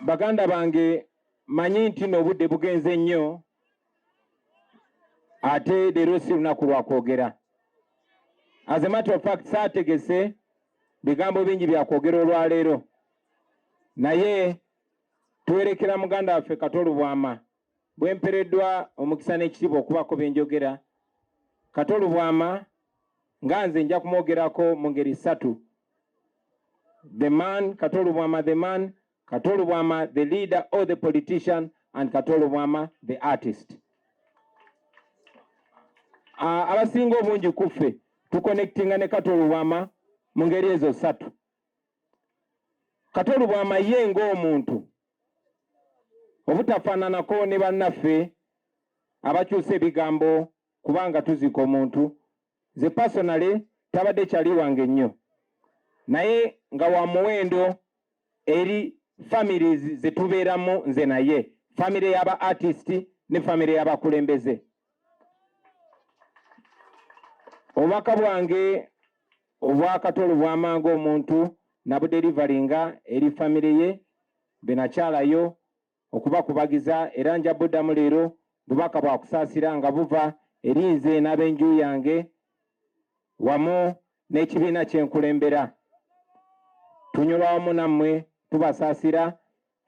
baganda bange manyi nti n'obudde bugenze nnyo ate leero si lunaku lwa kwogera. As a matter of fact saategese bigambo bingi bya kwogera olwaleero, naye tuwerekera muganda waffe Kato Lubwama bwe mpereddwa omukisa n'ekitiibwa okubako bye njogera. Kato Lubwama nga nze nja kumwogerako mu ngeri ssatu. The man, Kato Lubwama the man, Kato Lubwama the leader or the politician, and Kato Lubwama the artist. Abasinga obungi kuffe tuconnectinga ne Kato Lubwama mu ngeri ezo ssatu. Kato Lubwama ye ng'omuntu obutafaananako ne bannaffe abakyusa ebigambo kubanga tuzika omuntu. Ze personally tabadde kyali wange nnyo, naye nga wa muwendo eri families ze tubeeramu nze naye, family y'aba artist ne family y'abakulembeze. Obubaka bwange obwa Kato Lubwama ng'omuntu nabuderivalinga eri family ye benakyalayo okubakubagiza, era nja buddamu leero bubaka bwa kusaasira nga buva eri nze n'ab'enju yange wamu n'ekibiina kyenkulembera. Tunyolwa wamu nammwe tubasaasira,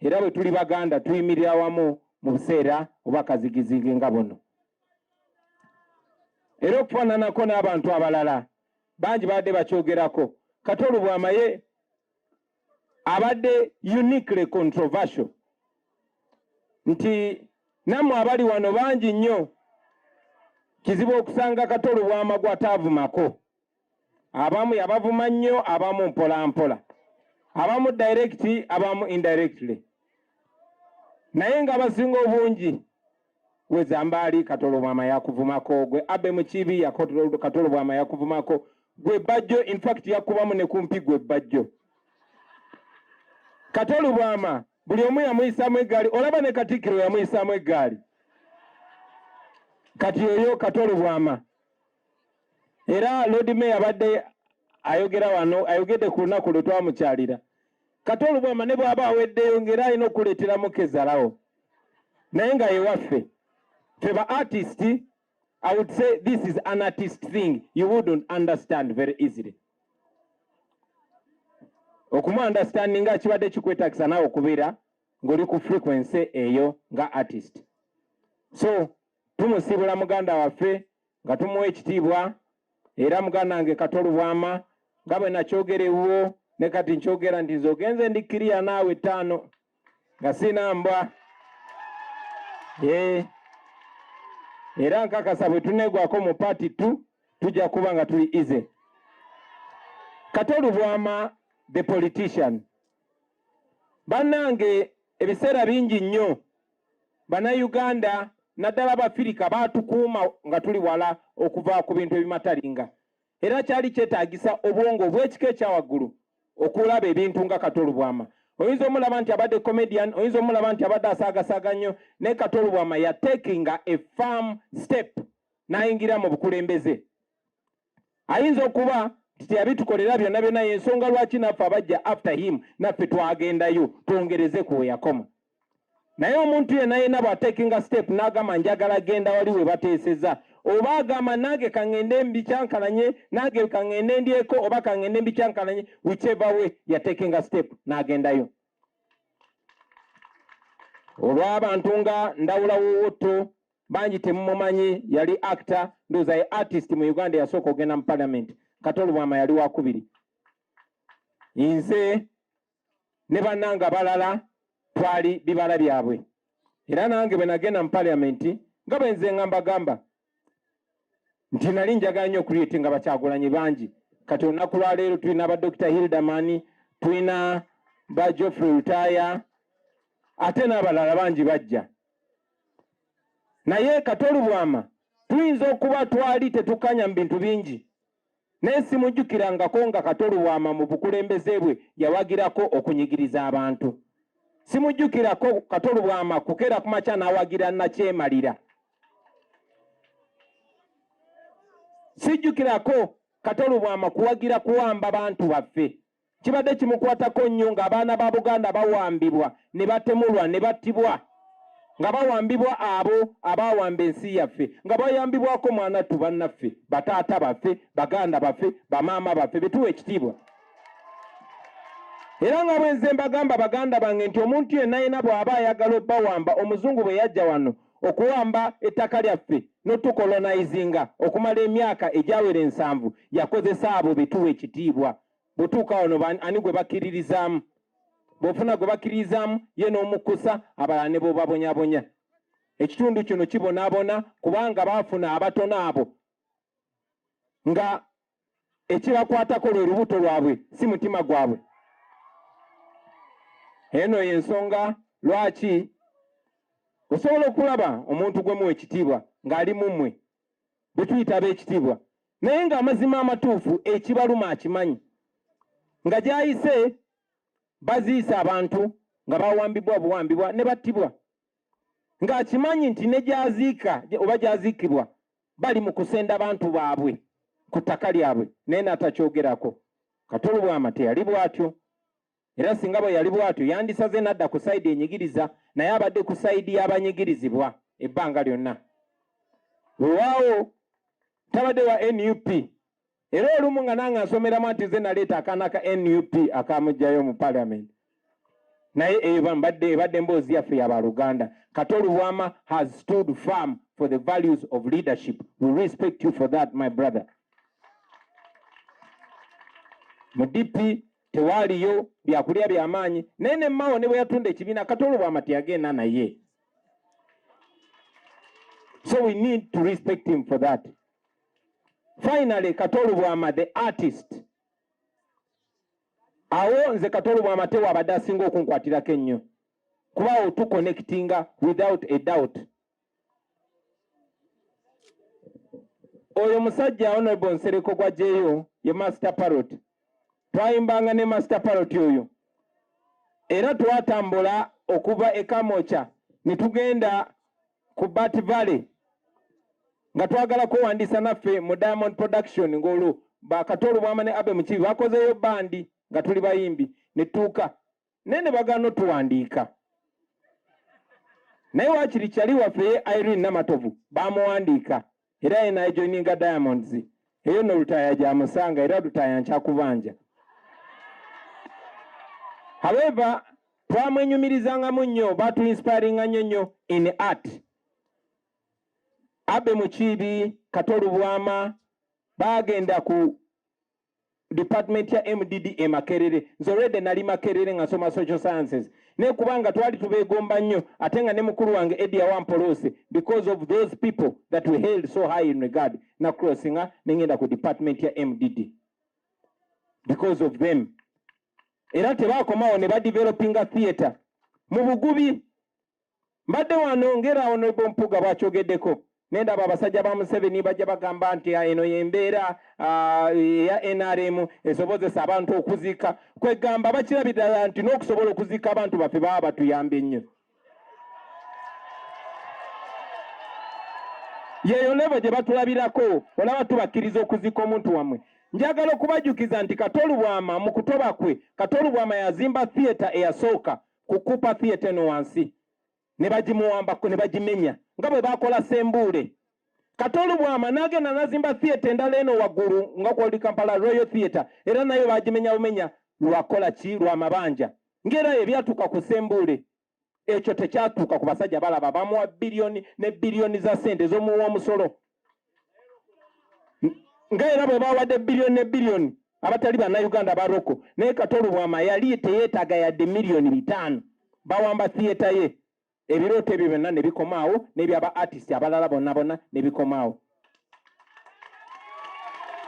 era bwe tuli baganda tuyimirira wamu mu buseera obwakazigizigi nga buno. Era okufaananako n'abantu abalala bangi badde bakyogerako. Kato Lubwama ye abadde uniquely controversial, nti nammwe abali wano bangi nnyo kizibu okusanga Kato Lubwama gw'ataavumako. Abamu yabavuma nnyo, abamu mpola mpola, abamu direct, abamu indirectly. Naye nga abasinga obungi gwe Zambaali Kato Lubwama yakuvumako, gwe Abe Mukibi Kato Lubwama yakuvumako, gwe Bajjo in fact yakubamu ne kumpi gwe Bajjo. Kato Lubwama buli omu yamuyisaamu eggaali, olaba ne Katikkiro yamuyisaamu eggaali. Kati oyo Kato Lubwama. Era Lord Mayor abadde ayogera wano, ayogedde ku lunaku lwe twamukyalira. Kato Lubwama ne bw'aba aweddeyo ng'era alina okuleeteramu kezalawo. Naye nga yewaffe ffe ba artist, I would say this is an artist thing you wouldn't understand very easily. Okumu understanding nga kibadde kikwetagisa naawe okubeera ng'oli ku frequency eyo nga artist. So tumusibula muganda waffe nga tumuwa ekitiibwa, era muganda wange Kato Lubwama nga bwe nakyogerewo ne kati nkyogera nti nze ogenze ndikkiriya naawe 5 nga sina mbwa. Era nkakasa bwe tuneegwako mu party 2 tujja kuba nga tuli easy. Kato Lubwama the politician. Bannange ebiseera bingi nnyo Bannayuganda naddala Abafirika baatukuuma nga tuli wala okuva ku bintu ebimatalinga. Era kyali kyetaagisa obwongo obw'ekika ekyawaggulu okulaba ebintu nga Kato Lubwama. Oyinza omulaba nti abadde comedian, oyinza omulaba nti abadde asaagasaaga nnyo, naye Kato Lubwama ya taking a firm step n'ayingira mu bukulembeze. Ayinza okuba nti yabitukolera byonna byonna, y'ensonga lwaki naffe abajja after him naffe twagendayo twongereze ku we yakoma. Naye omuntu yenna yenna bw'atakinga step n'agamba njagala genda wali we bateeseza, oba agamba nange kaŋŋende mbikyankalanye, nange kaŋŋende ndyeko, oba kaŋŋende mbikyankalanye, whichever way yatekinga step n'agendayo. Olw'abantu nga Ndawula Wowotto bangi temumumanyi, yali actor, ndowooza ye artist mu Uganda yasooka ogenda mu parliament. Kato Lubwama yali wakubiri. Nze ne bannange abalala twali bibala byabwe. Era nange bwe nagenda mu parliament nga bwe nze nga mbagamba nti nali njagala nnyo okuleetinga Bakyagulanyi bangi. Kati olunaku lwa leero tulina ba Dr. Hildaman, tulina ba Geoffrey Rutaya, ate n'abalala bangi bajja. Naye Kato Lubwama tuyinza okuba twali tetukanya mu bintu bingi, naye simujjukirangako nga Kato Lubwama mu bukulembeze bwe yawagirako okunyigiriza abantu. Simujjukirako Kato Lubwama kukeera ku makya n'awagira Nakyemalira. Sijjukirako Kato Lubwama kuwagira kuwamba bantu baffe. kibadde kimukwatako nnyo ng'abaana ba Buganda bawambibwa ne batemulwa ne battibwa nga bawambibwa abo abawamba ensi yaffe nga bayambibwako mwana tu bannaffe bataata baffe baganda baffe bamaama baffe betuwa ekitiibwa. Era nga bwenze mbagamba baganda bange nti omuntu yenna yena bw'aba ayagala obbawamba, omuzungu bwe yajja wano okuwamba ettaka lyaffe n'otukolonizinga okumala emyaka egyawera 7 yakozesa abo betuwa ekitiibwa. Bw'otuuka wano ani gwe bakkiririzaamu? Bw'ofuna gwe bakkiririzaamu ye n'omukusa abalala ne b'obabonyabonya. Ekitundu kino kibonaabona kubanga baafuna abatono abo nga ekibakwatako lwe lubuto lwabwe si mutima gwabwe. Eno y'ensonga lwaki osobola okulaba omuntu gwe muwa ekitiibwa ng'ali mu mmwe bwe tuyita ab'ekitiibwa, naye ng'amazima amatuufu ekibaluma akimanyi, nga gy'ayise baziisa abantu nga bawambibwa buwambibwa ne battibwa, ng'akimanyi nti ne gy'aziika oba gy'aziikibwa bali mu kusenda abantu baabwe ku ttaka lyabwe, naye n'atakyogerako. Kato Lubwama teyali bw'atyo. Era singa bwe yali bw'atyo yandisaze n'adda ku sayidi enyigiriza, naye abadde ku sayidi y'abanyigirizibwa ebbanga lyonna. Weewaawo tabadde wa NUP, era olumu nga nange nsomeramu nti ze naleeta akaana ka NUP akamugjayo mu parliament, naye ebadde mboozi yaffe y'abaluganda. Kato Lubwama has stood firm for the values of leadership. We respect you for that, my brother. Mu DP tewaaliyo byakulya by'amaanyi, naye ne Mao ne bwe yatunda ekibiina Kato Lubwama teyagenda naye. So we need to respect him for that. Finally, Kato Lubwama the artist. Awo nze Kato Lubwama tewa abadde asinga okunkwatirako ennyo, kuba otuconnectinga without a doubt. Oyo musajja Honorable Nsereko gw'aggyeyo ye Master Parrot. Twayimbanga ne Master Parrot oyo. Era twatambula okuva e Kamocha ne tugenda ku Bat Valley nga twagala kuwandiisa naffe mu Diamond Production ng'olwo ba Kato Lubwama ne Abe Mukibi bakozeyo bandi nga tuli bayimbi ne tuuka naye ne bagaana otuwandiika. Naye waakiri kyali waffe Irene Namatovu bamuwandiika era ye n'ajoininga Diamonds. Eyo no lutaaya gyamusanga era lutaaya nkyakubanja. However, twamwenyumirizangamu nnyo, batuinspiringa nnyo in art. Abe Mukibi, Kato Lubwama bagenda ku department ya MDD Makerere. Nze already nali Makerere nga nsoma social sciences. Ne kubanga twali tubeegomba nnyo ate nga ne mukulu wange Eddie Wampolose, because of those people that we held so high in regard, na crossinga nengenda ku department ya MDD because of them. Era tebakomawo ne badevelopinga theatre mu Bugubi. Mbadde wano ngera Honorable Mpuga bw'akyogeddeko nendaba abasajja ba Museveni bajja bagamba nti eno y'embeera ya NRM esobozesa abantu okuzika. Kwegamba bakirabira nti n'okusobola okuzika abantu baffe baba batuyambe nnyo. Yeyo levo gye batulabirako olaba tubakkiriza okuzika omuntu wammwe. Njagala okubajukiza nti Kato Lubwama mu kutoba kwe, Kato Lubwama yazimba theatre eyasooka kukupa theatre eno wansi ne bagimuwambako ne bagimenya nga bwe bakola Sembule. Kato Lubwama n'agenda n'azimba theatre endala eno waggulu nga kwali Kampala Royal Theatre, era nayo bagimenya bumenya lwakola ki lwa mabanja ngera ebyatuuka ku Sembule. Ekyo tekyatuuka ku basajja balaba bamuwa biliyoni ne biliyoni za ssente ez'omuwa omusolo. Nga era bwe bawadde biliyoni ne biliyoni abatali bannayuganda baroko, naye Kato Lubwama yali teyeetaaga yadde miliyoni 5 bawamba theatre ye. Ebirooto ebyo byonna ne bikomaawo n'ebyaba artist abalala bonna ne bikomaawo.